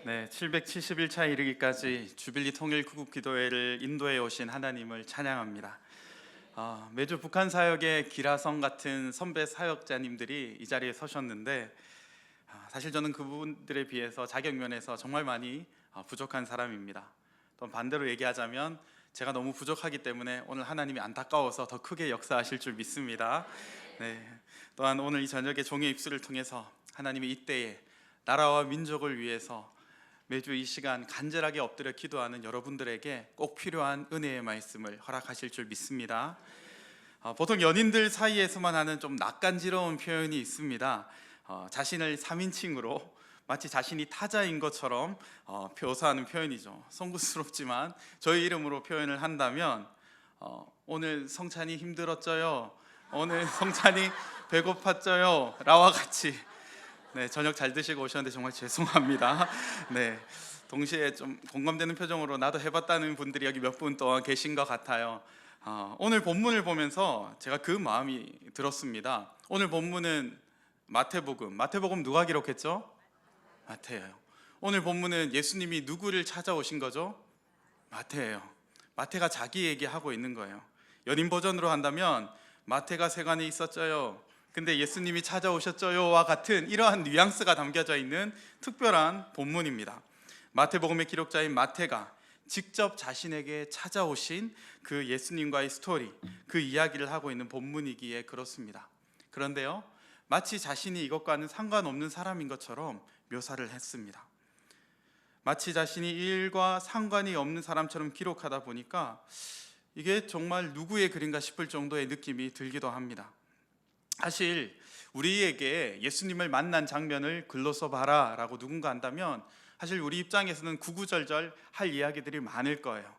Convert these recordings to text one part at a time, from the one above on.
네, 770일차 이르기까지 주빌리 통일 구국 기도회를 인도해 오신 하나님을 찬양합니다. 매주 북한 사역의 기라성 같은 선배 사역자님들이 이 자리에 서셨는데 사실 저는 그분들에 비해서 자격면에서 정말 많이 부족한 사람입니다. 또 반대로 얘기하자면 제가 너무 부족하기 때문에 오늘 하나님이 안타까워서 더 크게 역사하실 줄 믿습니다. 네, 또한 오늘 이 저녁에 종의 입술을 통해서 하나님이 이때에 나라와 민족을 위해서 매주 이 시간 간절하게 엎드려 기도하는 여러분들에게 꼭 필요한 은혜의 말씀을 허락하실 줄 믿습니다. 보통 연인들 사이에서만 하는 좀 낯간지러운 표현이 있습니다. 자신을 3인칭으로 마치 자신이 타자인 것처럼 묘사하는 표현이죠. 송구스럽지만 저희 이름으로 표현을 한다면 오늘 성찬이 힘들었죠요, 오늘 성찬이 배고팠죠요 라와 같이 네, 저녁 잘 드시고 오셨는데 정말 죄송합니다. 네, 동시에 좀 공감되는 표정으로 나도 해봤다는 분들이 여기 몇 분 또한 계신 것 같아요. 오늘 본문을 보면서 제가 그 마음이 들었습니다. 오늘 본문은 마태복음 누가 기록했죠? 마태예요. 오늘 본문은 예수님이 누구를 찾아오신 거죠? 마태예요. 마태가 자기 얘기하고 있는 거예요. 연인 버전으로 한다면 마태가 세간에 있었죠요, 근데 예수님이 찾아오셨죠요와 같은 이러한 뉘앙스가 담겨져 있는 특별한 본문입니다. 마태복음의 기록자인 마태가 직접 자신에게 찾아오신 그 예수님과의 스토리, 그 이야기를 하고 있는 본문이기에 그렇습니다. 그런데요, 마치 자신이 이것과는 상관없는 사람인 것처럼 묘사를 했습니다. 마치 자신이 이 일과 상관이 없는 사람처럼 기록하다 보니까 이게 정말 누구의 글인가 싶을 정도의 느낌이 들기도 합니다. 사실 우리에게 예수님을 만난 장면을 글로 써봐라 라고 누군가 한다면 사실 우리 입장에서는 구구절절 할 이야기들이 많을 거예요.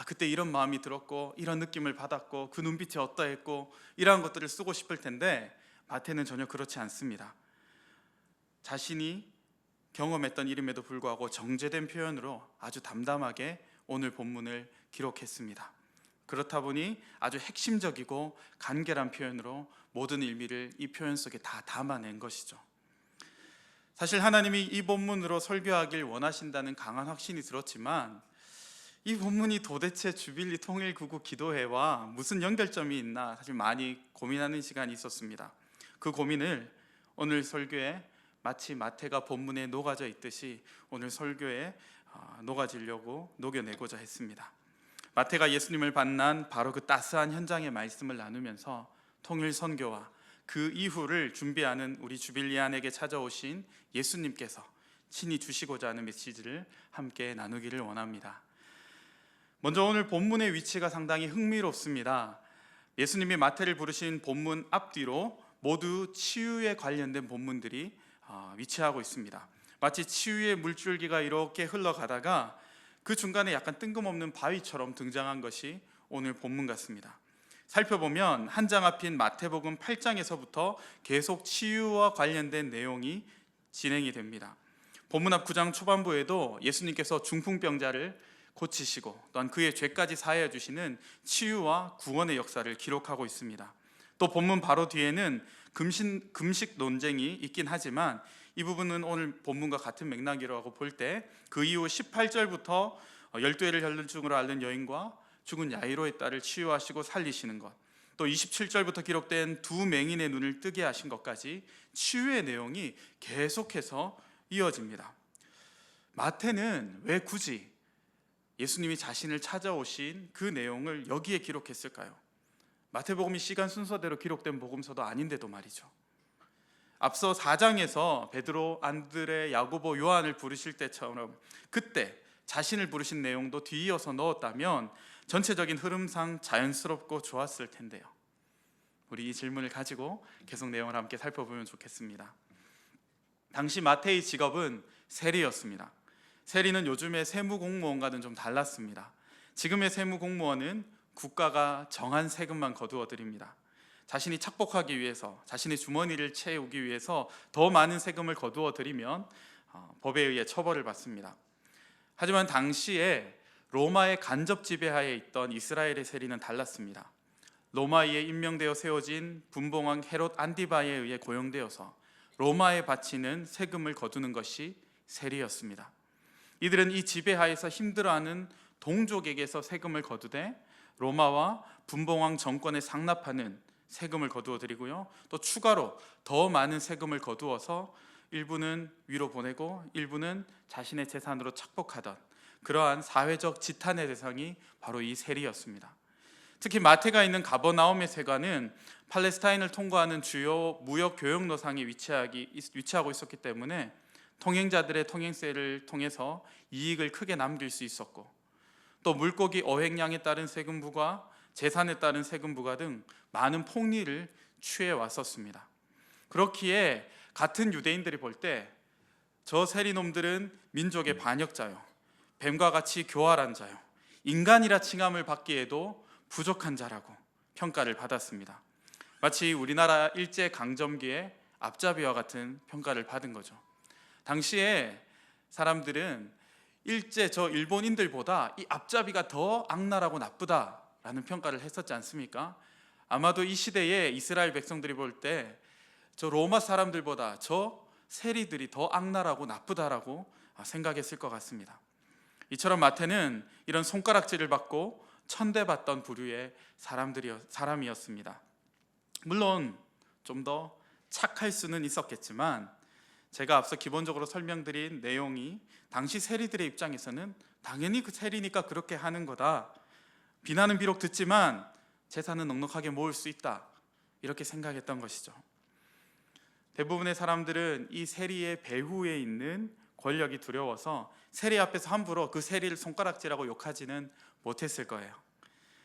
그때 이런 마음이 들었고 이런 느낌을 받았고 그 눈빛이 어떠했고 이러한 것들을 쓰고 싶을 텐데 마태는 전혀 그렇지 않습니다. 자신이 경험했던 일임에도 불구하고 정제된 표현으로 아주 담담하게 오늘 본문을 기록했습니다. 그렇다 보니 아주 핵심적이고 간결한 표현으로 모든 의미를 이 표현 속에 다 담아낸 것이죠. 사실 하나님이 이 본문으로 설교하길 원하신다는 강한 확신이 들었지만 이 본문이 도대체 주빌리 통일구국 기도회와 무슨 연결점이 있나 사실 많이 고민하는 시간이 있었습니다. 그 고민을 오늘 설교에 마치 마태가 본문에 녹아져 있듯이 오늘 설교에 녹여내고자 했습니다. 마태가 예수님을 만난 바로 그 따스한 현장의 말씀을 나누면서 통일 선교와 그 이후를 준비하는 우리 주빌리안에게 찾아오신 예수님께서 친히 주시고자 하는 메시지를 함께 나누기를 원합니다. 먼저 오늘 본문의 위치가 상당히 흥미롭습니다. 예수님이 마태를 부르신 본문 앞뒤로 모두 치유에 관련된 본문들이 위치하고 있습니다. 마치 치유의 물줄기가 이렇게 흘러가다가 그 중간에 약간 뜬금없는 바위처럼 등장한 것이 오늘 본문 같습니다. 살펴보면 한 장 앞인 마태복음 8장에서부터 계속 치유와 관련된 내용이 진행이 됩니다. 본문 앞 9장 초반부에도 예수님께서 중풍병자를 고치시고 또한 그의 죄까지 사하여 주시는 치유와 구원의 역사를 기록하고 있습니다. 또 본문 바로 뒤에는 금식 논쟁이 있긴 하지만 이 부분은 오늘 본문과 같은 맥락이라고 볼 때 그 이후 18절부터 12회를 혈루증으로 앓는 여인과 죽은 야이로의 딸을 치유하시고 살리시는 것, 또 27절부터 기록된 두 맹인의 눈을 뜨게 하신 것까지 치유의 내용이 계속해서 이어집니다. 마태는 왜 굳이 예수님이 자신을 찾아오신 그 내용을 여기에 기록했을까요? 마태복음이 시간 순서대로 기록된 복음서도 아닌데도 말이죠. 앞서 4장에서 베드로, 안드레, 야고보, 요한을 부르실 때처럼 그때 자신을 부르신 내용도 뒤이어서 넣었다면 전체적인 흐름상 자연스럽고 좋았을 텐데요. 우리 이 질문을 가지고 계속 내용을 함께 살펴보면 좋겠습니다. 당시 마태의 직업은 세리였습니다. 세리는 요즘의 세무공무원과는 좀 달랐습니다. 지금의 세무공무원은 국가가 정한 세금만 거두어 드립니다. 자신이 착복하기 위해서, 자신의 주머니를 채우기 위해서 더 많은 세금을 거두어 들이면 법에 의해 처벌을 받습니다. 하지만 당시에 로마의 간접 지배하에 있던 이스라엘의 세리는 달랐습니다. 로마에 임명되어 세워진 분봉왕 헤롯 안디바에 의해 고용되어서 로마에 바치는 세금을 거두는 것이 세리였습니다. 이들은 이 지배하에서 힘들어하는 동족에게서 세금을 거두되 로마와 분봉왕 정권에 상납하는 세금을 거두어 드리고요, 또 추가로 더 많은 세금을 거두어서 일부는 위로 보내고 일부는 자신의 재산으로 착복하던 그러한 사회적 지탄의 대상이 바로 이 세리였습니다. 특히 마테가 있는 가버나움의 세관은 팔레스타인을 통과하는 주요 무역 교역 노상에 위치하고 있었기 때문에 통행자들의 통행세를 통해서 이익을 크게 남길 수 있었고, 또 물고기 어획량에 따른 세금 부과, 재산에 따른 세금 부과 등 많은 폭리를 취해 왔었습니다. 그렇기에 같은 유대인들이 볼 때 저 세리놈들은 민족의 반역자요, 뱀과 같이 교활한 자요, 인간이라 칭함을 받기에도 부족한 자라고 평가를 받았습니다. 마치 우리나라 일제 강점기의 앞잡이와 같은 평가를 받은 거죠. 당시에 사람들은 저 일본인들보다 이 앞잡이가 더 악랄하고 나쁘다라는 평가를 했었지 않습니까? 아마도 이 시대에 이스라엘 백성들이 볼 때 저 로마 사람들보다 저 세리들이 더 악랄하고 나쁘다라고 생각했을 것 같습니다. 이처럼 마태는 이런 손가락질을 받고 천대받던 부류의 사람이었습니다. 물론 좀 더 착할 수는 있었겠지만, 제가 앞서 기본적으로 설명드린 내용이 당시 세리들의 입장에서는 당연히 그 세리니까 그렇게 하는 거다, 비난은 비록 듣지만 재산은 넉넉하게 모을 수 있다, 이렇게 생각했던 것이죠. 대부분의 사람들은 이 세리의 배후에 있는 권력이 두려워서 세리 앞에서 함부로 그 세리를 손가락질하고 욕하지는 못했을 거예요.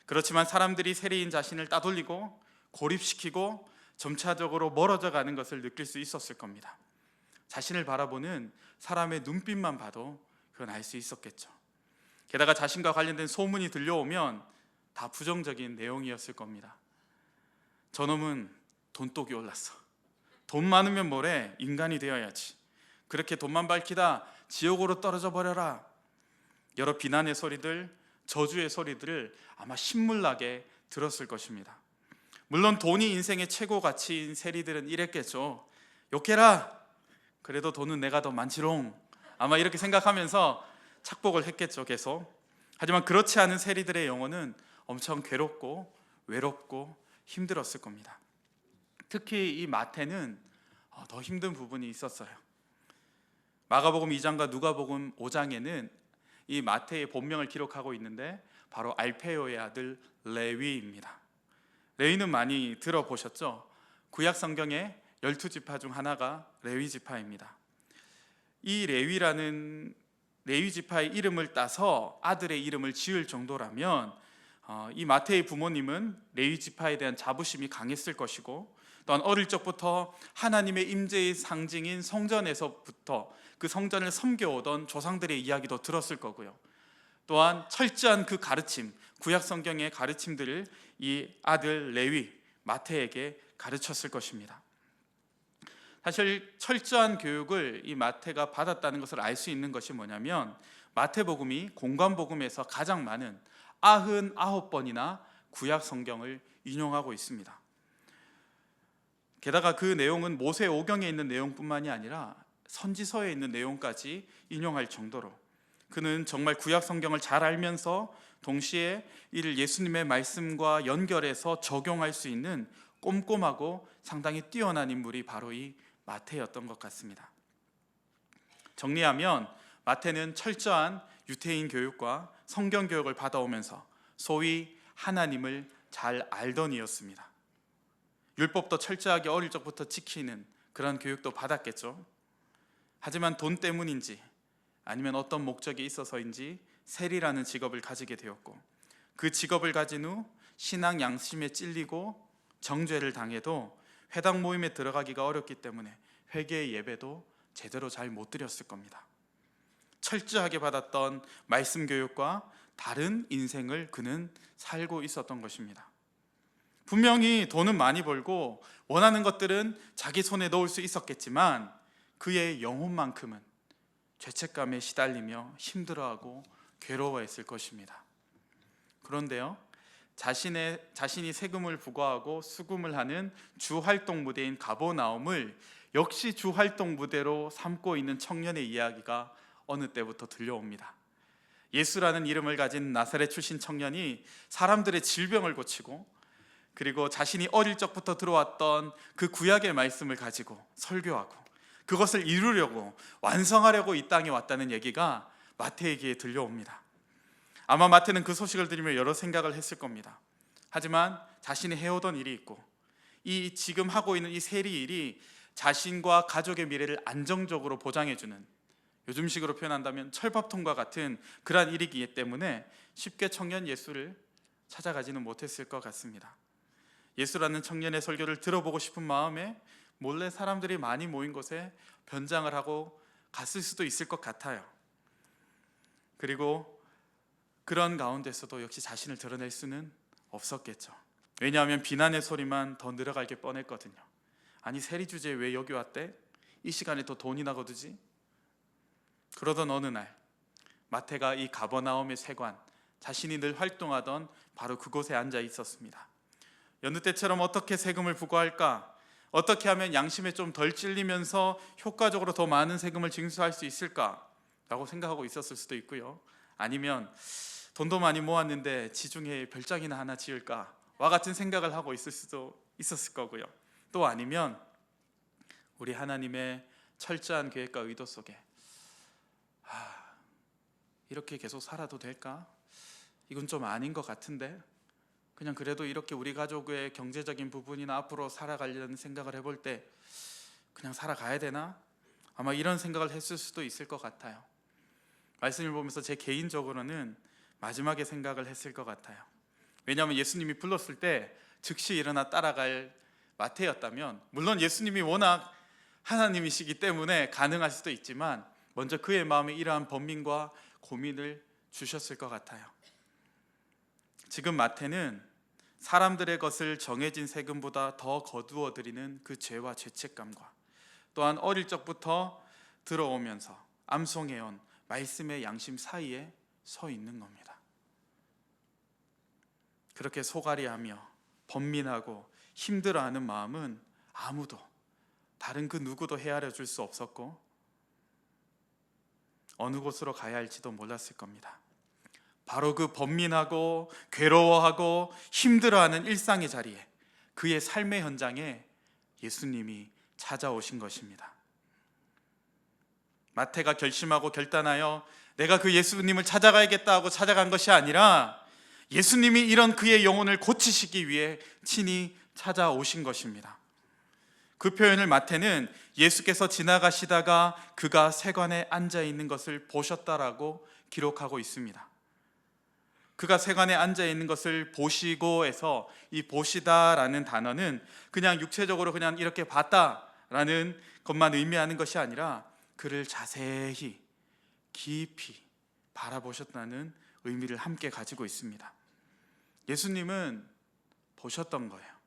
그렇지만 사람들이 세리인 자신을 따돌리고 고립시키고 점차적으로 멀어져 가는 것을 느낄 수 있었을 겁니다. 자신을 바라보는 사람의 눈빛만 봐도 그건 알 수 있었겠죠. 게다가 자신과 관련된 소문이 들려오면 다 부정적인 내용이었을 겁니다. 저놈은 돈독이 올랐어, 돈 많으면 뭐래, 인간이 되어야지, 그렇게 돈만 밝히다 지옥으로 떨어져 버려라, 여러 비난의 소리들, 저주의 소리들을 아마 신물나게 들었을 것입니다. 물론 돈이 인생의 최고 가치인 세리들은 이랬겠죠. 욕해라, 그래도 돈은 내가 더 많지롱, 아마 이렇게 생각하면서 착복을 했겠죠, 계속. 하지만 그렇지 않은 세리들의 영혼은 엄청 괴롭고 외롭고 힘들었을 겁니다. 특히 이 마태는 더 힘든 부분이 있었어요. 마가복음 2장과 누가복음 5장에는 이 마태의 본명을 기록하고 있는데 바로 알페오의 아들 레위입니다. 레위는 많이 들어보셨죠? 구약 성경의 12지파 중 하나가 레위 지파입니다. 이 레위라는 레위 지파의 이름을 따서 아들의 이름을 지을 정도라면 이 마태의 부모님은 레위 지파에 대한 자부심이 강했을 것이고, 또한 어릴 적부터 하나님의 임재의 상징인 성전에서부터 그 성전을 섬겨오던 조상들의 이야기도 들었을 거고요. 또한 철저한 그 가르침, 구약 성경의 가르침들을 이 아들 레위 마태에게 가르쳤을 것입니다. 사실 철저한 교육을 이 마태가 받았다는 것을 알 수 있는 것이 뭐냐면, 마태복음이 공관복음에서 가장 많은 99번이나 구약 성경을 인용하고 있습니다. 게다가 그 내용은 모세 오경에 있는 내용뿐만이 아니라 선지서에 있는 내용까지 인용할 정도로 그는 정말 구약 성경을 잘 알면서 동시에 이를 예수님의 말씀과 연결해서 적용할 수 있는 꼼꼼하고 상당히 뛰어난 인물이 바로 이 마태였던 것 같습니다. 정리하면 마태는 철저한 유태인 교육과 성경 교육을 받아오면서 소위 하나님을 잘 알던 이였습니다. 율법도 철저하게 어릴 적부터 지키는 그런 교육도 받았겠죠. 하지만 돈 때문인지 아니면 어떤 목적이 있어서인지 세리라는 직업을 가지게 되었고, 그 직업을 가진 후 신앙 양심에 찔리고 정죄를 당해도 회당 모임에 들어가기가 어렵기 때문에 회개의 예배도 제대로 잘 못 드렸을 겁니다. 철저하게 받았던 말씀 교육과 다른 인생을 그는 살고 있었던 것입니다. 분명히 돈은 많이 벌고 원하는 것들은 자기 손에 넣을 수 있었겠지만 그의 영혼만큼은 죄책감에 시달리며 힘들어하고 괴로워했을 것입니다. 그런데요, 자신이 세금을 부과하고 수금을 하는 주활동 무대인 가버나움을 역시 주활동 무대로 삼고 있는 청년의 이야기가 어느 때부터 들려옵니다. 예수라는 이름을 가진 나사렛 출신 청년이 사람들의 질병을 고치고, 그리고 자신이 어릴 적부터 들어왔던 그 구약의 말씀을 가지고 설교하고 그것을 이루려고 완성하려고 이 땅에 왔다는 얘기가 마태에게 들려옵니다. 아마 마태는 그 소식을 들으며 여러 생각을 했을 겁니다. 하지만 자신이 해오던 일이 있고, 이 지금 하고 있는 이 세리 일이 자신과 가족의 미래를 안정적으로 보장해주는, 요즘식으로 표현한다면 철밥통과 같은 그러한 일이기 때문에 쉽게 청년 예수를 찾아가지는 못했을 것 같습니다. 예수라는 청년의 설교를 들어보고 싶은 마음에 몰래 사람들이 많이 모인 곳에 변장을 하고 갔을 수도 있을 것 같아요. 그리고 그런 가운데서도 역시 자신을 드러낼 수는 없었겠죠. 왜냐하면 비난의 소리만 더 늘어갈 게 뻔했거든요. 아니, 세리 주제에 왜 여기 왔대? 이 시간에 더 돈이나 거두지? 그러던 어느 날 마태가 이 가버나움의 세관, 자신이 늘 활동하던 바로 그곳에 앉아 있었습니다. 여느 때처럼 어떻게 세금을 부과할까? 어떻게 하면 양심에 좀 덜 찔리면서 효과적으로 더 많은 세금을 징수할 수 있을까? 라고 생각하고 있었을 수도 있고요. 아니면 돈도 많이 모았는데 지중해에 별장이나 하나 지을까? 와 같은 생각을 하고 있을 수도 있었을 거고요. 또 아니면 우리 하나님의 철저한 계획과 의도 속에 이렇게 계속 살아도 될까? 이건 좀 아닌 것 같은데, 그냥 그래도 이렇게 우리 가족의 경제적인 부분이나 앞으로 살아가려는 생각을 해볼 때 그냥 살아가야 되나? 아마 이런 생각을 했을 수도 있을 것 같아요. 말씀을 보면서 제 개인적으로는 마지막에 생각을 했을 것 같아요. 왜냐하면 예수님이 불렀을 때 즉시 일어나 따라갈 마태였다면, 물론 예수님이 워낙 하나님이시기 때문에 가능할 수도 있지만 먼저 그의 마음에 이러한 번민과 고민을 주셨을 것 같아요. 지금 마태는 사람들의 것을 정해진 세금보다 더 거두어 드리는 그 죄와 죄책감과, 또한 어릴 적부터 들어오면서 암송해온 말씀의 양심 사이에 서 있는 겁니다. 그렇게 소갈이하며 번민하고 힘들어하는 마음은 아무도, 다른 그 누구도 헤아려 줄 수 없었고 어느 곳으로 가야 할지도 몰랐을 겁니다. 바로 그 번민하고 괴로워하고 힘들어하는 일상의 자리에, 그의 삶의 현장에 예수님이 찾아오신 것입니다. 마태가 결심하고 결단하여 내가 그 예수님을 찾아가야겠다 하고 찾아간 것이 아니라 예수님이 이런 그의 영혼을 고치시기 위해 친히 찾아오신 것입니다. 그 표현을 마태는 예수께서 지나가시다가 그가 세관에 앉아 있는 것을 보셨다라고 기록하고 있습니다. 그가 세관에 앉아 있는 것을 보시고에서 이 보시다라는 단어는 그냥 육체적으로 그냥 이렇게 봤다라는 것만 의미하는 것이 아니라 그를 자세히 깊이 바라보셨다는 의미를 함께 가지고 있습니다. 예수님은 보셨던 거예요.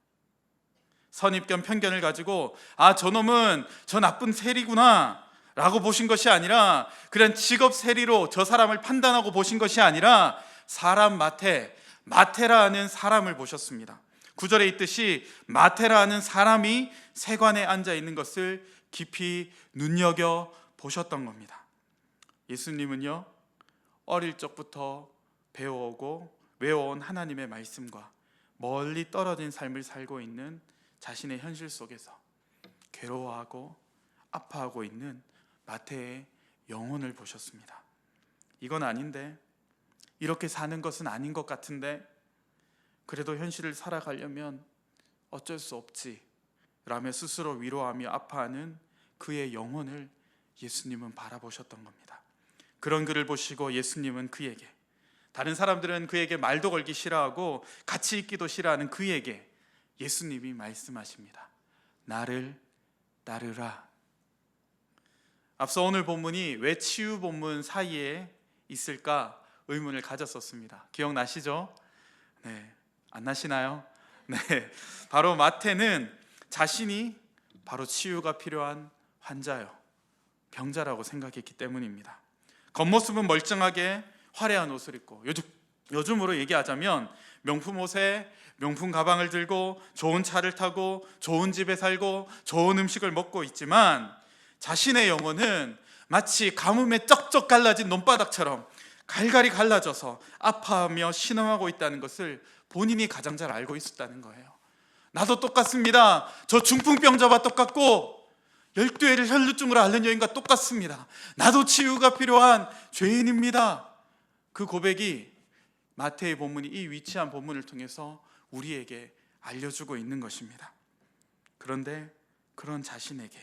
선입견 편견을 가지고 저놈은 저 나쁜 세리구나 라고 보신 것이 아니라, 그런 직업 세리로 저 사람을 판단하고 보신 것이 아니라 사람 마태라는 사람을 보셨습니다. 9절에 있듯이 마태라는 사람이 세관에 앉아 있는 것을 깊이 눈여겨 보셨던 겁니다. 예수님은요, 어릴 적부터 배워오고 외워온 하나님의 말씀과 멀리 떨어진 삶을 살고 있는 자신의 현실 속에서 괴로워하고 아파하고 있는 마태의 영혼을 보셨습니다. 이건 아닌데, 이렇게 사는 것은 아닌 것 같은데, 그래도 현실을 살아가려면 어쩔 수 없지 라며 스스로 위로하며 아파하는 그의 영혼을 예수님은 바라보셨던 겁니다. 그런 그를 보시고 예수님은 그에게, 다른 사람들은 그에게 말도 걸기 싫어하고 같이 있기도 싫어하는 그에게 예수님이 말씀하십니다. 나를 따르라. 앞서 오늘 본문이 왜 치유 본문 사이에 있을까 의문을 가졌었습니다. 기억나시죠? 네, 안 나시나요? 네, 바로 마태는 자신이 바로 치유가 필요한 환자요, 병자라고 생각했기 때문입니다. 겉모습은 멀쩡하게 화려한 옷을 입고, 요즘으로 얘기하자면 명품 옷에 명품 가방을 들고 좋은 차를 타고 좋은 집에 살고 좋은 음식을 먹고 있지만 자신의 영혼은 마치 가뭄에 쩍쩍 갈라진 논바닥처럼 갈갈이 갈라져서 아파하며 신음하고 있다는 것을 본인이 가장 잘 알고 있었다는 거예요. 나도 똑같습니다. 저 중풍병자와 똑같고 12회를 혈루증으로 앓는 여인과 똑같습니다. 나도 치유가 필요한 죄인입니다. 그 고백이 마태의 본문이 이 위치한 본문을 통해서 우리에게 알려주고 있는 것입니다. 그런데 그런 자신에게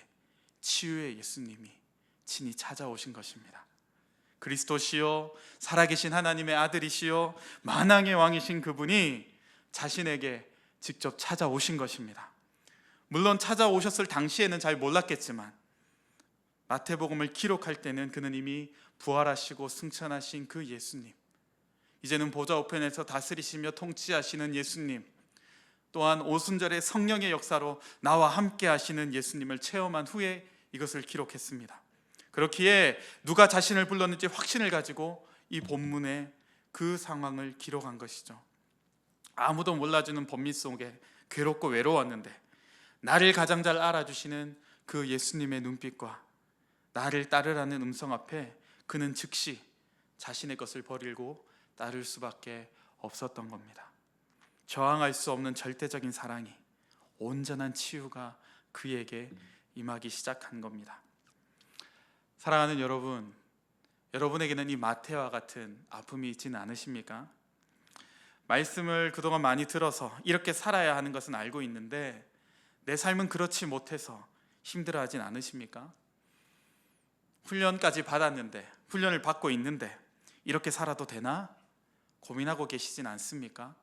치유의 예수님이 친히 찾아오신 것입니다. 그리스도시요 살아계신 하나님의 아들이시요 만왕의 왕이신 그분이 자신에게 직접 찾아오신 것입니다. 물론 찾아오셨을 당시에는 잘 몰랐겠지만 마태복음을 기록할 때는 그는 이미 부활하시고 승천하신 그 예수님, 이제는 보좌 우편에서 다스리시며 통치하시는 예수님, 또한 오순절의 성령의 역사로 나와 함께 하시는 예수님을 체험한 후에 이것을 기록했습니다. 그렇기에 누가 자신을 불렀는지 확신을 가지고 이 본문에 그 상황을 기록한 것이죠. 아무도 몰라주는 범민 속에 괴롭고 외로웠는데 나를 가장 잘 알아주시는 그 예수님의 눈빛과 나를 따르라는 음성 앞에 그는 즉시 자신의 것을 버리고 따를 수밖에 없었던 겁니다. 저항할 수 없는 절대적인 사랑이, 온전한 치유가 그에게 임하기 시작한 겁니다. 사랑하는 여러분, 여러분에게는 이 마태와 같은 아픔이 있지는 않으십니까? 말씀을 그동안 많이 들어서 이렇게 살아야 하는 것은 알고 있는데 내 삶은 그렇지 못해서 힘들어하진 않으십니까? 훈련까지 받았는데, 훈련을 받고 있는데 이렇게 살아도 되나? 고민하고 계시진 않습니까?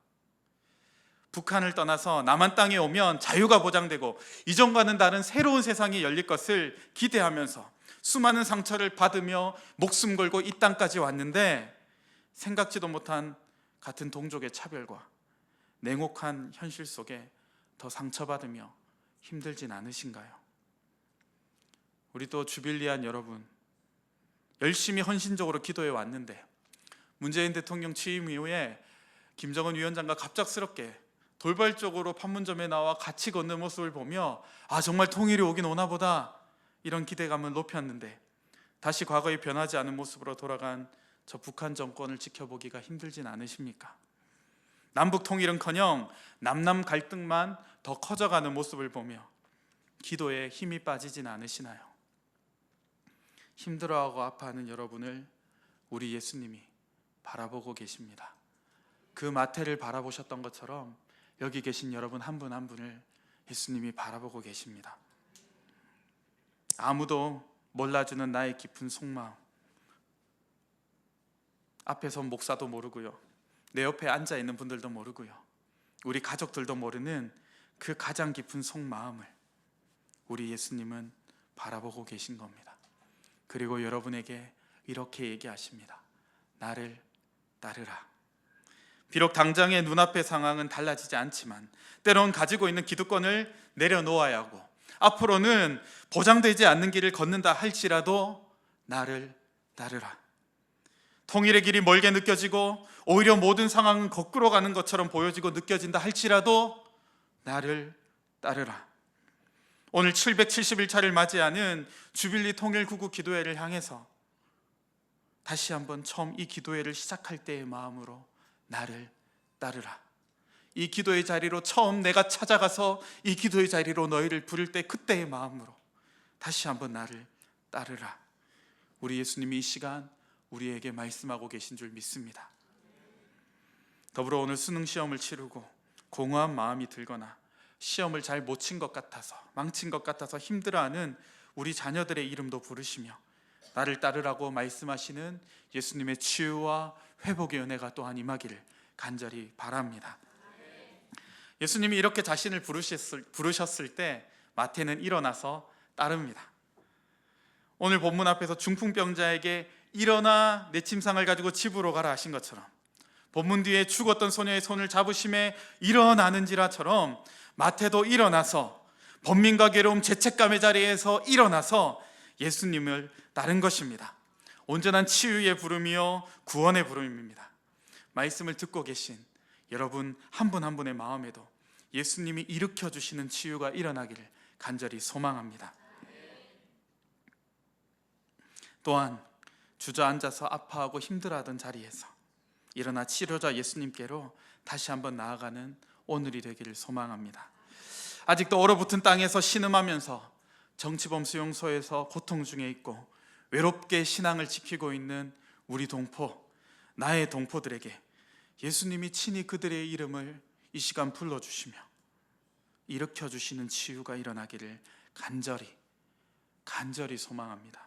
북한을 떠나서 남한 땅에 오면 자유가 보장되고 이전과는 다른 새로운 세상이 열릴 것을 기대하면서 수많은 상처를 받으며 목숨 걸고 이 땅까지 왔는데 생각지도 못한 같은 동족의 차별과 냉혹한 현실 속에 더 상처받으며 힘들진 않으신가요? 우리 또 주빌리안 여러분, 열심히 헌신적으로 기도해 왔는데 문재인 대통령 취임 이후에 김정은 위원장과 갑작스럽게 돌발적으로 판문점에 나와 같이 걷는 모습을 보며 정말 통일이 오긴 오나 보다, 이런 기대감을 높였는데 다시 과거의 변하지 않은 모습으로 돌아간 저 북한 정권을 지켜보기가 힘들진 않으십니까? 남북 통일은커녕 남남 갈등만 더 커져가는 모습을 보며 기도에 힘이 빠지진 않으시나요? 힘들어하고 아파하는 여러분을 우리 예수님이 바라보고 계십니다. 그 마태를 바라보셨던 것처럼 여기 계신 여러분 한 분 한 분을 예수님이 바라보고 계십니다. 아무도 몰라주는 나의 깊은 속마음, 앞에 선 목사도 모르고요, 내 옆에 앉아있는 분들도 모르고요, 우리 가족들도 모르는 그 가장 깊은 속마음을 우리 예수님은 바라보고 계신 겁니다. 그리고 여러분에게 이렇게 얘기하십니다. 나를 따르라. 비록 당장의 눈앞의 상황은 달라지지 않지만 때론 가지고 있는 기득권을 내려놓아야 하고 앞으로는 보장되지 않는 길을 걷는다 할지라도 나를 따르라. 통일의 길이 멀게 느껴지고 오히려 모든 상황은 거꾸로 가는 것처럼 보여지고 느껴진다 할지라도 나를 따르라. 오늘 771차를 맞이하는 주빌리 통일구국 기도회를 향해서 다시 한번 처음 이 기도회를 시작할 때의 마음으로 나를 따르라. 이 기도의 자리로 처음 내가 찾아가서 이 기도의 자리로 너희를 부를 때 그때의 마음으로 다시 한번 나를 따르라. 우리 예수님이 이 시간 우리에게 말씀하고 계신 줄 믿습니다. 더불어 오늘 수능 시험을 치르고 공허한 마음이 들거나 시험을 잘 못 친 것 같아서, 망친 것 같아서 힘들어하는 우리 자녀들의 이름도 부르시며 나를 따르라고 말씀하시는 예수님의 치유와 회복의 은혜가 또한 임하기를 간절히 바랍니다. 예수님이 이렇게 자신을 부르셨을 때 마태는 일어나서 따릅니다. 오늘 본문 앞에서 중풍병자에게 일어나 내 침상을 가지고 집으로 가라 하신 것처럼, 본문 뒤에 죽었던 소녀의 손을 잡으심에 일어나는지라처럼 마태도 일어나서 번민과 괴로움, 죄책감의 자리에서 일어나서 예수님을 따른 것입니다. 온전한 치유의 부름이요 구원의 부름입니다. 말씀을 듣고 계신 여러분 한 분 한 분의 마음에도 예수님이 일으켜 주시는 치유가 일어나기를 간절히 소망합니다. 또한 주저앉아서 아파하고 힘들어하던 자리에서 일어나 치료자 예수님께로 다시 한번 나아가는 오늘이 되기를 소망합니다. 아직도 얼어붙은 땅에서 신음하면서 정치범 수용소에서 고통 중에 있고 외롭게 신앙을 지키고 있는 우리 동포, 나의 동포들에게 예수님이 친히 그들의 이름을 이 시간 불러주시며 일으켜주시는 치유가 일어나기를 간절히 소망합니다.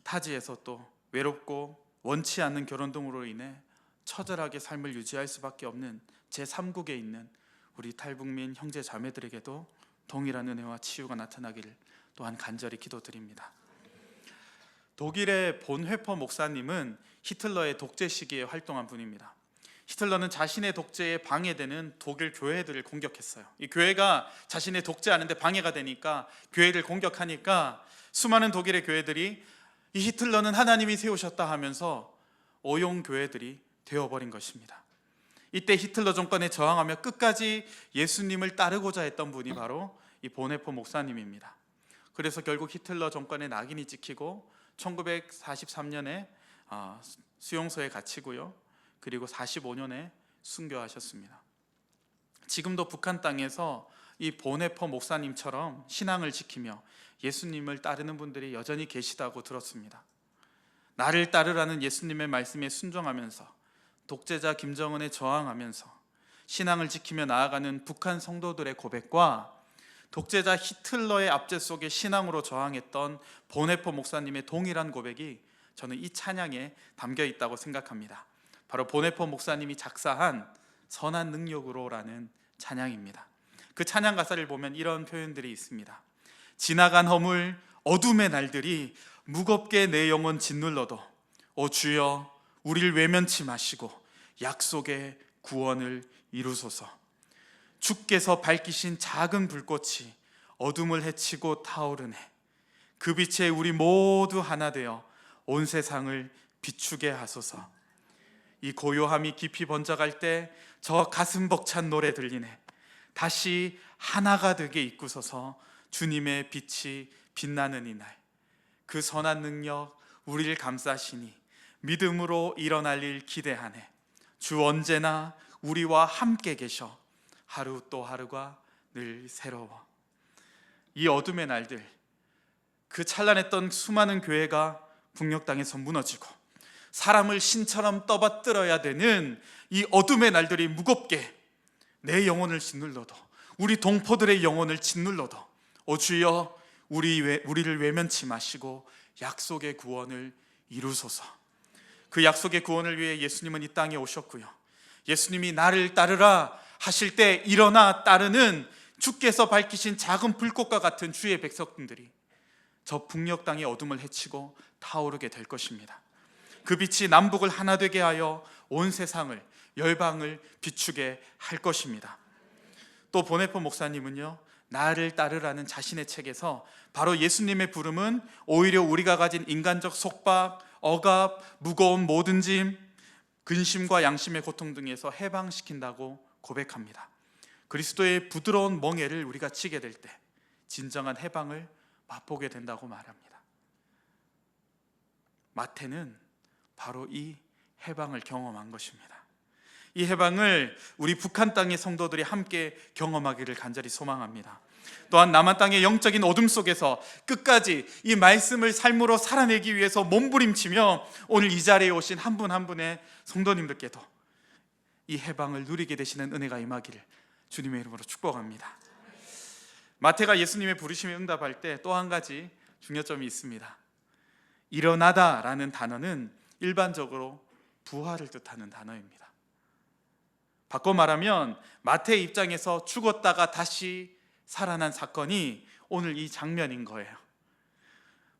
타지에서 또 외롭고 원치 않는 결혼 등으로 인해 처절하게 삶을 유지할 수밖에 없는 제3국에 있는 우리 탈북민 형제 자매들에게도 동일한 은혜와 치유가 나타나기를 또한 간절히 기도드립니다. 독일의 본회퍼 목사님은 히틀러의 독재 시기에 활동한 분입니다. 히틀러는 자신의 독재에 방해되는 독일 교회들을 공격했어요. 이 교회가 자신의 독재하는데 방해가 되니까 교회를 공격하니까 수많은 독일의 교회들이 이 히틀러는 하나님이 세우셨다 하면서 오용 교회들이 되어버린 것입니다. 이때 히틀러 정권에 저항하며 끝까지 예수님을 따르고자 했던 분이 바로 이 본헤퍼 목사님입니다. 그래서 결국 히틀러 정권의 낙인이 찍히고 1943년에 수용소에 갇히고요. 그리고 45년에 순교하셨습니다. 지금도 북한 땅에서 이 본헤퍼 목사님처럼 신앙을 지키며 예수님을 따르는 분들이 여전히 계시다고 들었습니다. 나를 따르라는 예수님의 말씀에 순종하면서 독재자 김정은에 저항하면서 신앙을 지키며 나아가는 북한 성도들의 고백과 독재자 히틀러의 압제 속에 신앙으로 저항했던 본헤퍼 목사님의 동일한 고백이 저는 이 찬양에 담겨 있다고 생각합니다. 바로 본헤퍼 목사님이 작사한 선한 능력으로라는 찬양입니다. 그 찬양 가사를 보면 이런 표현들이 있습니다. 지나간 허물 어둠의 날들이 무겁게 내 영혼 짓눌러도 오 주여 우리를 외면치 마시고 약속의 구원을 이루소서. 주께서 밝히신 작은 불꽃이 어둠을 헤치고 타오르네. 그 빛에 우리 모두 하나 되어 온 세상을 비추게 하소서. 이 고요함이 깊이 번져갈 때 저 가슴 벅찬 노래 들리네. 다시 하나가 되게 이끄소서. 주님의 빛이 빛나는 이날 그 선한 능력 우리를 감싸시니 믿음으로 일어날 일 기대하네. 주 언제나 우리와 함께 계셔 하루 또 하루가 늘 새로워. 이 어둠의 날들, 그 찬란했던 수많은 교회가 북녘 땅에서 무너지고 사람을 신처럼 떠받들어야 되는 이 어둠의 날들이 무겁게 내 영혼을 짓눌러도, 우리 동포들의 영혼을 짓눌러도 오 주여 우리를 외면치 마시고 약속의 구원을 이루소서. 그 약속의 구원을 위해 예수님은 이 땅에 오셨고요. 예수님이 나를 따르라 하실 때 일어나 따르는 주께서 밝히신 작은 불꽃과 같은 주의 백성들이 저 북녘 땅의 어둠을 헤치고 타오르게 될 것입니다. 그 빛이 남북을 하나 되게 하여 온 세상을, 열방을 비추게 할 것입니다. 또 본헤퍼 목사님은요, 나를 따르라는 자신의 책에서 바로 예수님의 부름은 오히려 우리가 가진 인간적 속박, 억압, 무거운 모든 짐, 근심과 양심의 고통 등에서 해방시킨다고 고백합니다. 그리스도의 부드러운 멍에를 우리가 치게 될 때 진정한 해방을 맛보게 된다고 말합니다. 마태는 바로 이 해방을 경험한 것입니다. 이 해방을 우리 북한 땅의 성도들이 함께 경험하기를 간절히 소망합니다. 또한 남한 땅의 영적인 어둠 속에서 끝까지 이 말씀을 삶으로 살아내기 위해서 몸부림치며 오늘 이 자리에 오신 한 분 한 분의 성도님들께도 이 해방을 누리게 되시는 은혜가 임하기를 주님의 이름으로 축복합니다. 마태가 예수님의 부르심에 응답할 때 또 한 가지 중요점이 있습니다. 일어나다라는 단어는 일반적으로 부활을 뜻하는 단어입니다. 바꿔 말하면 마태의 입장에서 죽었다가 다시 살아난 사건이 오늘 이 장면인 거예요.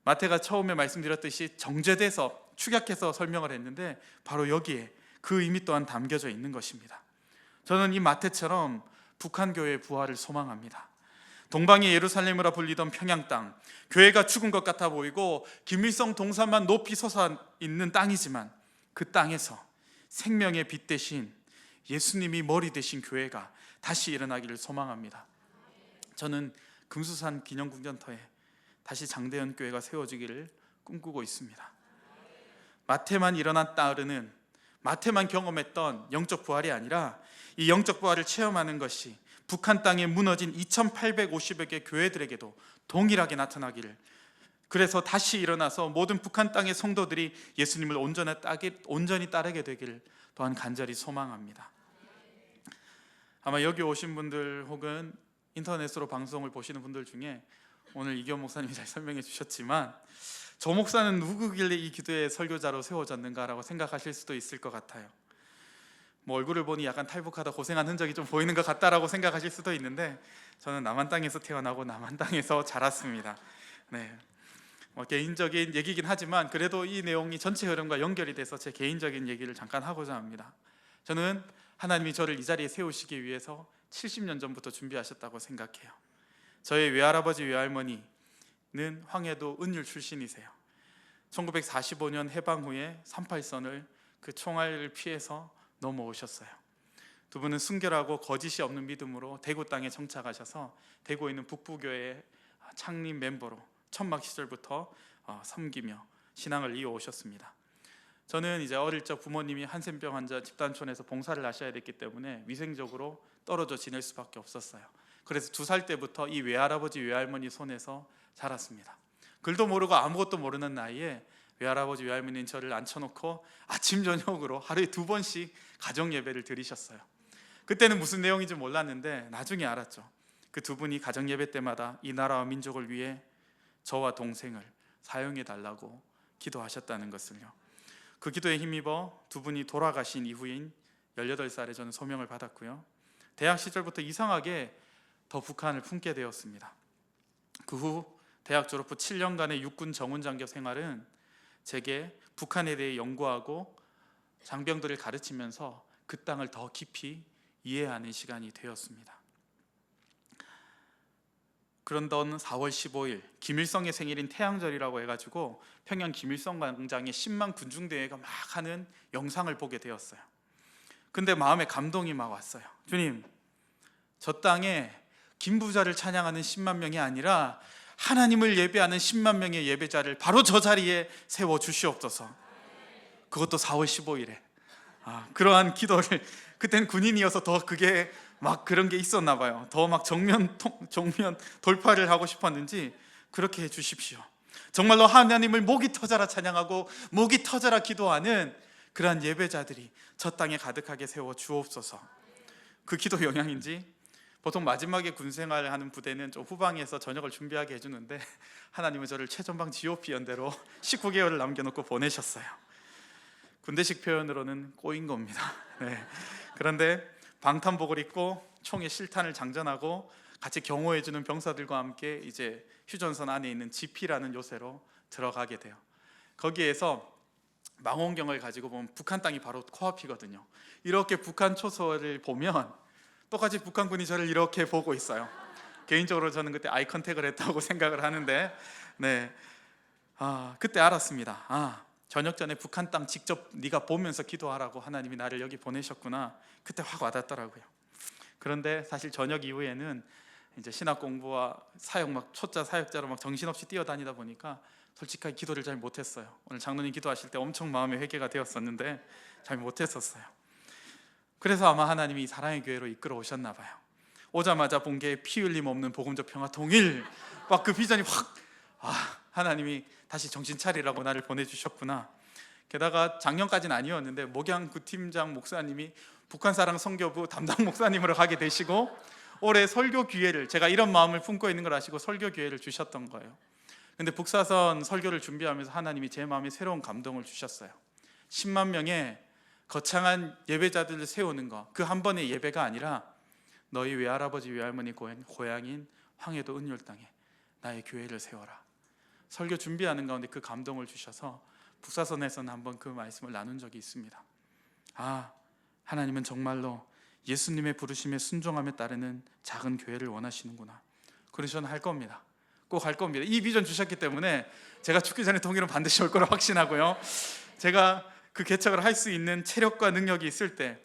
마태가 처음에 말씀드렸듯이 정제돼서 축약해서 설명을 했는데 바로 여기에 그 의미 또한 담겨져 있는 것입니다. 저는 이 마태처럼 북한 교회의 부활을 소망합니다. 동방의 예루살렘이라 불리던 평양 땅, 교회가 죽은 것 같아 보이고 김일성 동산만 높이 솟아 있는 땅이지만 그 땅에서 생명의 빛 대신 예수님이 머리 되신 교회가 다시 일어나기를 소망합니다. 저는 금수산 기념궁전터에 다시 장대현 교회가 세워지기를 꿈꾸고 있습니다. 마태만 일어난 따르는, 마태만 경험했던 영적 부활이 아니라 이 영적 부활을 체험하는 것이 북한 땅에 무너진 2850여 개 교회들에게도 동일하게 나타나기를, 그래서 다시 일어나서 모든 북한 땅의 성도들이 예수님을 온전히 따르게 되기를 또한 간절히 소망합니다. 아마 여기 오신 분들 혹은 인터넷으로 방송을 보시는 분들 중에 오늘 이기원 목사님이 잘 설명해 주셨지만 저 목사는 누구길래 이 기도의 설교자로 세워졌는가라고 생각하실 수도 있을 것 같아요. 뭐 얼굴을 보니 약간 탈북하다 고생한 흔적이 좀 보이는 것 같다라고 생각하실 수도 있는데, 저는 남한 땅에서 태어나고 남한 땅에서 자랐습니다. 네, 개인적인 얘기긴 하지만 그래도 이 내용이 전체 흐름과 연결이 돼서 제 개인적인 얘기를 잠깐 하고자 합니다. 저는 하나님이 저를 이 자리에 세우시기 위해서 70년 전부터 준비하셨다고 생각해요. 저의 외할아버지 외할머니는 황해도 은율 출신이세요. 1945년 해방 후에 38선을 그 총알을 피해서 넘어오셨어요. 두 분은 순결하고 거짓이 없는 믿음으로 대구 땅에 정착하셔서 대구에 있는 북부교회 창립 멤버로 천막 시절부터 섬기며 신앙을 이어오셨습니다. 저는 이제 어릴 적 부모님이 한센병 환자 집단촌에서 봉사를 하셔야 됐기 때문에 위생적으로 떨어져 지낼 수밖에 없었어요. 그래서 2살 때부터 이 외할아버지 외할머니 손에서 자랐습니다. 글도 모르고 아무것도 모르는 나이에 외할아버지 외할머니는 저를 앉혀놓고 아침 저녁으로 하루에 2번씩 가정 예배를 드리셨어요. 그때는 무슨 내용인지 몰랐는데 나중에 알았죠. 그 두 분이 가정 예배 때마다 이 나라와 민족을 위해 저와 동생을 사용해 달라고 기도하셨다는 것을요. 그 기도에 힘입어 두 분이 돌아가신 이후인 18살에 저는 소명을 받았고요. 대학 시절부터 이상하게 더 북한을 품게 되었습니다. 그 후 대학 졸업 후 7년간의 육군 정훈 장교 생활은 제게 북한에 대해 연구하고 장병들을 가르치면서 그 땅을 더 깊이 이해하는 시간이 되었습니다. 그런던 4월 15일 김일성의 생일인 태양절이라고 해가지고 평양 김일성 광장에 10만 군중대회가 막 하는 영상을 보게 되었어요. 근데 마음에 감동이 막 왔어요. 주님, 저 땅에 김부자를 찬양하는 10만 명이 아니라 하나님을 예배하는 10만 명의 예배자를 바로 저 자리에 세워 주시옵소서. 그것도 4월 15일에 그러한 기도를, 그때는 군인이어서 더 그게 막 그런 게 있었나 봐요. 더 막 정면 돌파를 하고 싶었는지 그렇게 해 주십시오. 정말로 하나님을 목이 터져라 찬양하고 목이 터져라 기도하는 그러한 예배자들이 저 땅에 가득하게 세워 주옵소서. 그 기도 영향인지 보통 마지막에 군생활을 하는 부대는 좀 후방에서 저녁을 준비하게 해주는데 하나님은 저를 최전방 GOP 연대로 19개월을 남겨놓고 보내셨어요. 군대식 표현으로는 꼬인 겁니다. 네. 그런데 방탄복을 입고 총에 실탄을 장전하고 같이 경호해주는 병사들과 함께 이제 휴전선 안에 있는 GP라는 요새로 들어가게 돼요. 거기에서 망원경을 가지고 보면 북한 땅이 바로 코앞이거든요. 이렇게 북한 초소를 보면 똑같이 북한군이 저를 이렇게 보고 있어요. 개인적으로 저는 그때 아이 컨택을 했다고 생각을 하는데, 네, 그때 알았습니다. 저녁 전에 북한 땅 직접 네가 보면서 기도하라고 하나님이 나를 여기 보내셨구나. 그때 확 와닿더라고요. 그런데 사실 저녁 이후에는 이제 신학 공부와 사역 막 초짜 사역자로 막 정신없이 뛰어다니다 보니까 솔직하게 기도를 잘 못했어요. 오늘 장로님 기도하실 때 엄청 마음의 회개가 되었었는데 잘 못했었어요. 그래서 아마 하나님이 사랑의 교회로 이끌어 오셨나 봐요. 오자마자 본 게 피 흘림 없는 복음적 평화 통일, 막 그 비전이 확, 하나님이 다시 정신 차리라고 나를 보내주셨구나. 게다가 작년까지는 아니었는데 목양 구팀장 목사님이 북한사랑 선교부 담당 목사님으로 가게 되시고 올해 설교 기회를, 제가 이런 마음을 품고 있는 걸 아시고 설교 기회를 주셨던 거예요. 근데 북사선 설교를 준비하면서 하나님이 제 마음에 새로운 감동을 주셨어요. 10만 명의 거창한 예배자들을 세우는 거, 그 한 번의 예배가 아니라 너희 외할아버지 외할머니 고향인 황해도 은율 땅에 나의 교회를 세워라. 설교 준비하는 가운데 그 감동을 주셔서 북사선에서는 한번 그 말씀을 나눈 적이 있습니다. 하나님은 정말로 예수님의 부르심에 순종함에 따르는 작은 교회를 원하시는구나. 그래서 저는 할 겁니다. 꼭 할 겁니다. 이 비전 주셨기 때문에 제가 죽기 전에 통일은 반드시 올 거라 확신하고요. 제가 그 개척을 할 수 있는 체력과 능력이 있을 때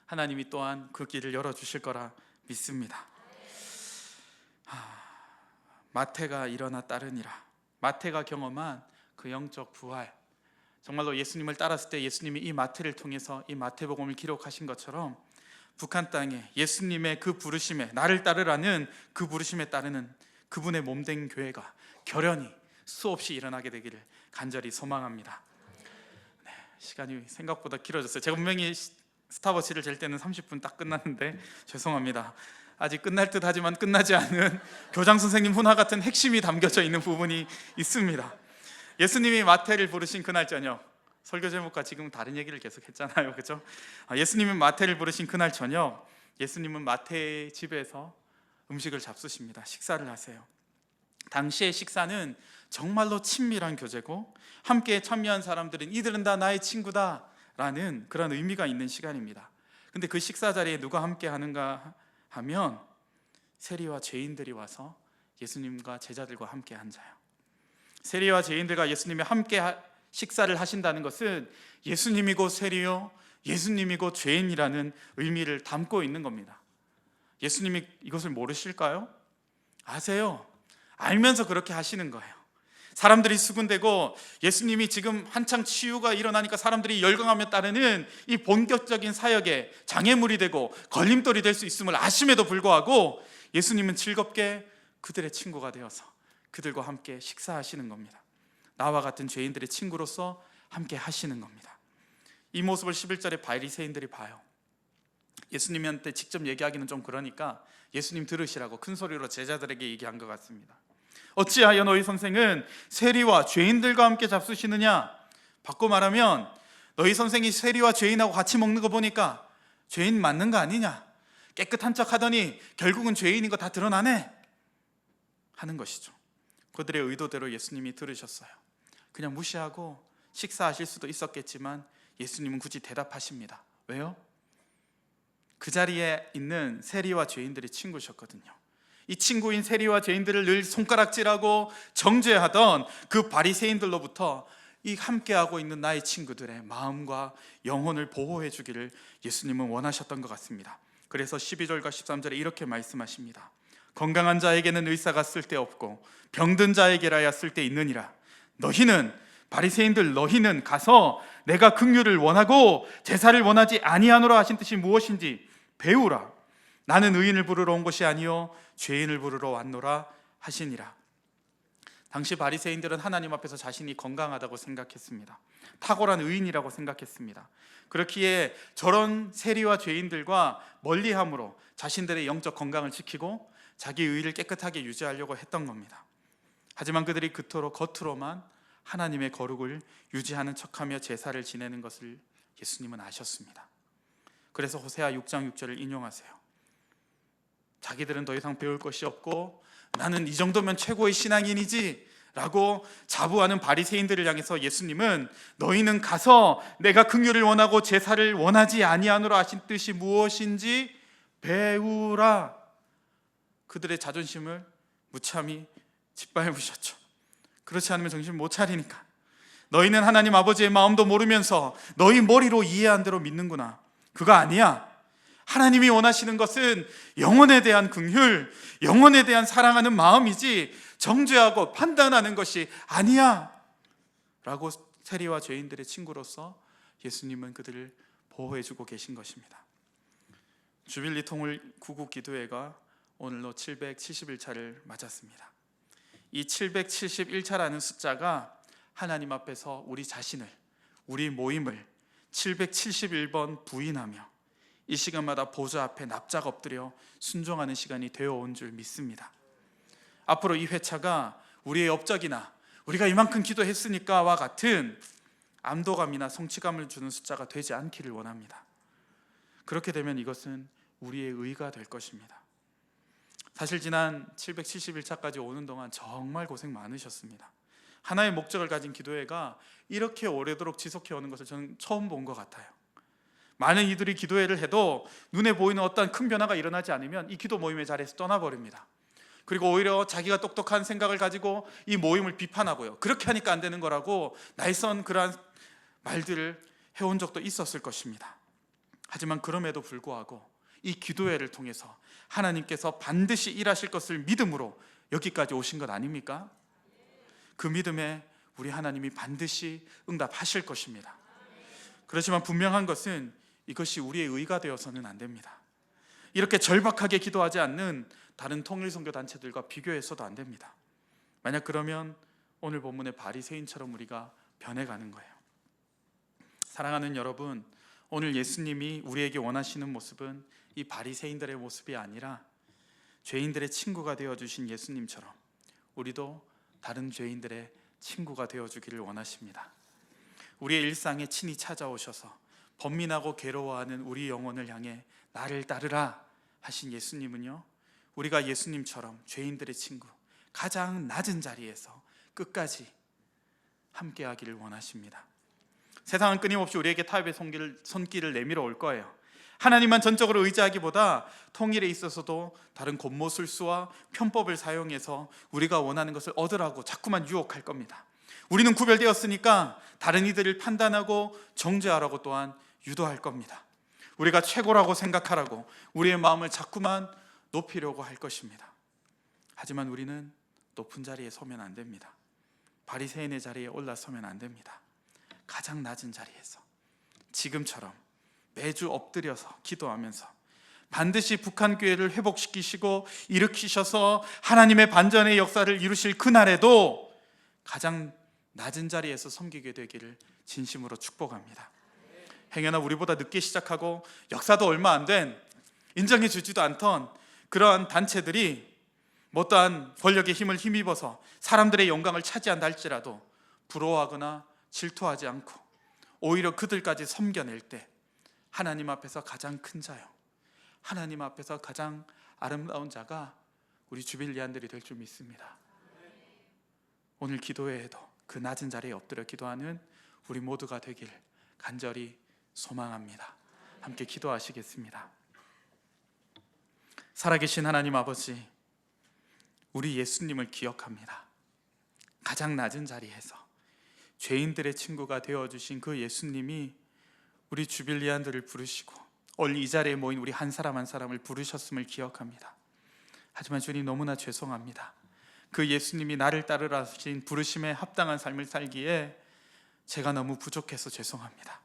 하나님이 또한 그 길을 열어주실 거라 믿습니다. 마태가 일어나 따르니라. 마태가 경험한 그 영적 부활, 정말로 예수님을 따랐을 때 예수님이 이 마태를 통해서 이 마태복음을 기록하신 것처럼 북한 땅에 예수님의 그 부르심에, 나를 따르라는 그 부르심에 따르는 그분의 몸된 교회가 결연히 수없이 일어나게 되기를 간절히 소망합니다. 네, 시간이 생각보다 길어졌어요. 제가 분명히 스탑워치를 잴 때는 30분 딱 끝났는데 죄송합니다. 아직 끝날 듯 하지만 끝나지 않은 교장 선생님 훈화 같은 핵심이 담겨져 있는 부분이 있습니다. 예수님이 마태를 부르신 그날 저녁, 설교 제목과 지금 다른 얘기를 계속 했잖아요, 그렇죠? 예수님은 마태를 부르신 그날 저녁, 예수님은 마태의 집에서 음식을 잡수십니다. 식사를 하세요. 당시의 식사는 정말로 친밀한 교제고, 함께 참여한 사람들은 이들은 다 나의 친구다 라는 그런 의미가 있는 시간입니다. 근데 그 식사 자리에 누가 함께 하는가 하면 세리와 죄인들이 와서 예수님과 제자들과 함께 앉아요. 세리와 죄인들과 예수님이 함께 식사를 하신다는 것은 예수님이고 세리요, 예수님이고 죄인이라는 의미를 담고 있는 겁니다. 예수님이 이것을 모르실까요? 아세요. 알면서 그렇게 하시는 거예요. 사람들이 수군대고 예수님이 지금 한창 치유가 일어나니까 사람들이 열광하며 따르는 이 본격적인 사역에 장애물이 되고 걸림돌이 될 수 있음을 아심에도 불구하고 예수님은 즐겁게 그들의 친구가 되어서 그들과 함께 식사하시는 겁니다. 나와 같은 죄인들의 친구로서 함께 하시는 겁니다. 이 모습을 11절에 바리새인들이 봐요. 예수님한테 직접 얘기하기는 좀 그러니까 예수님 들으시라고 큰 소리로 제자들에게 얘기한 것 같습니다. 어찌하여 너희 선생은 세리와 죄인들과 함께 잡수시느냐? 바꿔 말하면 너희 선생이 세리와 죄인하고 같이 먹는 거 보니까 죄인 맞는 거 아니냐? 깨끗한 척 하더니 결국은 죄인인 거 다 드러나네 하는 것이죠. 그들의 의도대로 예수님이 들으셨어요. 그냥 무시하고 식사하실 수도 있었겠지만 예수님은 굳이 대답하십니다. 왜요? 그 자리에 있는 세리와 죄인들이 친구셨거든요. 이 친구인 세리와 죄인들을 늘 손가락질하고 정죄하던 그 바리새인들로부터 이 함께하고 있는 나의 친구들의 마음과 영혼을 보호해 주기를 예수님은 원하셨던 것 같습니다. 그래서 12절과 13절에 이렇게 말씀하십니다. 건강한 자에게는 의사가 쓸데없고 병든 자에게라야 쓸데있느니라. 너희는, 바리새인들 너희는 가서 내가 긍휼을 원하고 제사를 원하지 아니하노라 하신 뜻이 무엇인지 배우라. 나는 의인을 부르러 온 것이 아니요 죄인을 부르러 왔노라 하시니라. 당시 바리새인들은 하나님 앞에서 자신이 건강하다고 생각했습니다. 탁월한 의인이라고 생각했습니다. 그렇기에 저런 세리와 죄인들과 멀리함으로 자신들의 영적 건강을 지키고 자기 의를 깨끗하게 유지하려고 했던 겁니다. 하지만 그들이 그토록 겉으로만 하나님의 거룩을 유지하는 척하며 제사를 지내는 것을 예수님은 아셨습니다. 그래서 호세아 6장 6절을 인용하세요. 자기들은 더 이상 배울 것이 없고 나는 이 정도면 최고의 신앙인이지 라고 자부하는 바리새인들을 향해서 예수님은 너희는 가서 내가 긍휼을 원하고 제사를 원하지 아니하노라 하신 뜻이 무엇인지 배우라. 그들의 자존심을 무참히 짓밟으셨죠. 그렇지 않으면 정신 못 차리니까. 너희는 하나님 아버지의 마음도 모르면서 너희 머리로 이해한 대로 믿는구나. 그거 아니야. 하나님이 원하시는 것은 영혼에 대한 긍휼, 영혼에 대한 사랑하는 마음이지 정죄하고 판단하는 것이 아니야 라고 세리와 죄인들의 친구로서 예수님은 그들을 보호해주고 계신 것입니다. 주빌리 통일 구국 기도회가 오늘로 771차를 맞았습니다. 이 771차라는 숫자가 하나님 앞에서 우리 자신을, 우리 모임을 771번 부인하며 이 시간마다 보좌 앞에 납작 엎드려 순종하는 시간이 되어온 줄 믿습니다. 앞으로 이 회차가 우리의 업적이나 우리가 이만큼 기도했으니까와 같은 안도감이나 성취감을 주는 숫자가 되지 않기를 원합니다. 그렇게 되면 이것은 우리의 의가 될 것입니다. 사실 지난 771차까지 오는 동안 정말 고생 많으셨습니다. 하나의 목적을 가진 기도회가 이렇게 오래도록 지속해 오는 것을 저는 처음 본 것 같아요. 많은 이들이 기도회를 해도 눈에 보이는 어떤 큰 변화가 일어나지 않으면 이 기도 모임의 자리에서 떠나버립니다. 그리고 오히려 자기가 똑똑한 생각을 가지고 이 모임을 비판하고요. 그렇게 하니까 안 되는 거라고 날선 그러한 말들을 해온 적도 있었을 것입니다. 하지만 그럼에도 불구하고 이 기도회를 통해서 하나님께서 반드시 일하실 것을 믿음으로 여기까지 오신 것 아닙니까? 그 믿음에 우리 하나님이 반드시 응답하실 것입니다. 그렇지만 분명한 것은 이것이 우리의 의가 되어서는 안 됩니다. 이렇게 절박하게 기도하지 않는 다른 통일선교 단체들과 비교해서도 안 됩니다. 만약 그러면 오늘 본문의 바리새인처럼 우리가 변해가는 거예요. 사랑하는 여러분, 오늘 예수님이 우리에게 원하시는 모습은 이 바리새인들의 모습이 아니라 죄인들의 친구가 되어주신 예수님처럼 우리도 다른 죄인들의 친구가 되어주기를 원하십니다. 우리의 일상에 친히 찾아오셔서 번민하고 괴로워하는 우리 영혼을 향해 나를 따르라 하신 예수님은요, 우리가 예수님처럼 죄인들의 친구, 가장 낮은 자리에서 끝까지 함께하기를 원하십니다. 세상은 끊임없이 우리에게 타협의 손길을 내밀어 올 거예요. 하나님만 전적으로 의지하기보다 통일에 있어서도 다른 겉모술수와 편법을 사용해서 우리가 원하는 것을 얻으라고 자꾸만 유혹할 겁니다. 우리는 구별되었으니까 다른 이들을 판단하고 정죄하라고 또한 유도할 겁니다. 우리가 최고라고 생각하라고 우리의 마음을 자꾸만 높이려고 할 것입니다. 하지만 우리는 높은 자리에 서면 안 됩니다. 바리새인의 자리에 올라서면 안 됩니다. 가장 낮은 자리에서 지금처럼 매주 엎드려서 기도하면서 반드시 북한 교회를 회복시키시고 일으키셔서 하나님의 반전의 역사를 이루실 그날에도 가장 낮은 자리에서 섬기게 되기를 진심으로 축복합니다. 행여나 우리보다 늦게 시작하고 역사도 얼마 안 된 인정해 주지도 않던 그러한 단체들이 못다한 권력의 힘을 힘입어서 사람들의 영광을 차지한다 할지라도 부러워하거나 질투하지 않고 오히려 그들까지 섬겨낼 때 하나님 앞에서 가장 큰 자요, 하나님 앞에서 가장 아름다운 자가 우리 주빌리안들이 될 줄 믿습니다. 오늘 기도회에도 그 낮은 자리에 엎드려 기도하는 우리 모두가 되길 간절히 소망합니다. 함께 기도하시겠습니다. 살아계신 하나님 아버지, 우리 예수님을 기억합니다. 가장 낮은 자리에서 죄인들의 친구가 되어주신 그 예수님이 우리 주빌리안들을 부르시고 오늘 이 자리에 모인 우리 한 사람 한 사람을 부르셨음을 기억합니다. 하지만 주님, 너무나 죄송합니다. 그 예수님이 나를 따르라 하신 부르심에 합당한 삶을 살기에 제가 너무 부족해서 죄송합니다.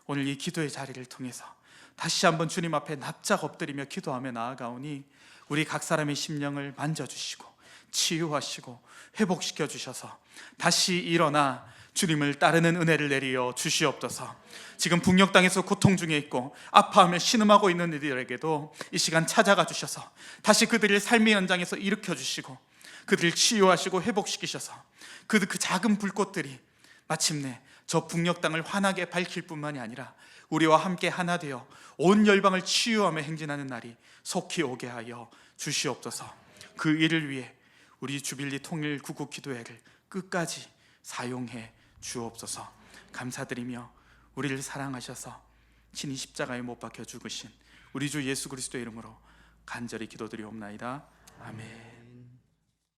오늘 이 기도의 자리를 통해서 다시 한번 주님 앞에 납작 엎드리며 기도하며 나아가오니 우리 각 사람의 심령을 만져주시고 치유하시고 회복시켜 주셔서 다시 일어나 주님을 따르는 은혜를 내리어 주시옵소서. 지금 북녘 땅에서 고통 중에 있고 아파하며 신음하고 있는 이들에게도 이 시간 찾아가 주셔서 다시 그들의 삶의 현장에서 일으켜 주시고 그들을 치유하시고 회복시키셔서 그 작은 불꽃들이 마침내 저 북녘 땅을 환하게 밝힐 뿐만이 아니라 우리와 함께 하나 되어 온 열방을 치유하며 행진하는 날이 속히 오게 하여 주시옵소서. 그 일을 위해 우리 주빌리 통일 구국 기도회를 끝까지 사용해 주옵소서. 감사드리며 우리를 사랑하셔서 친히 십자가에 못 박혀 죽으신 우리 주 예수 그리스도의 이름으로 간절히 기도드리옵나이다. 아멘.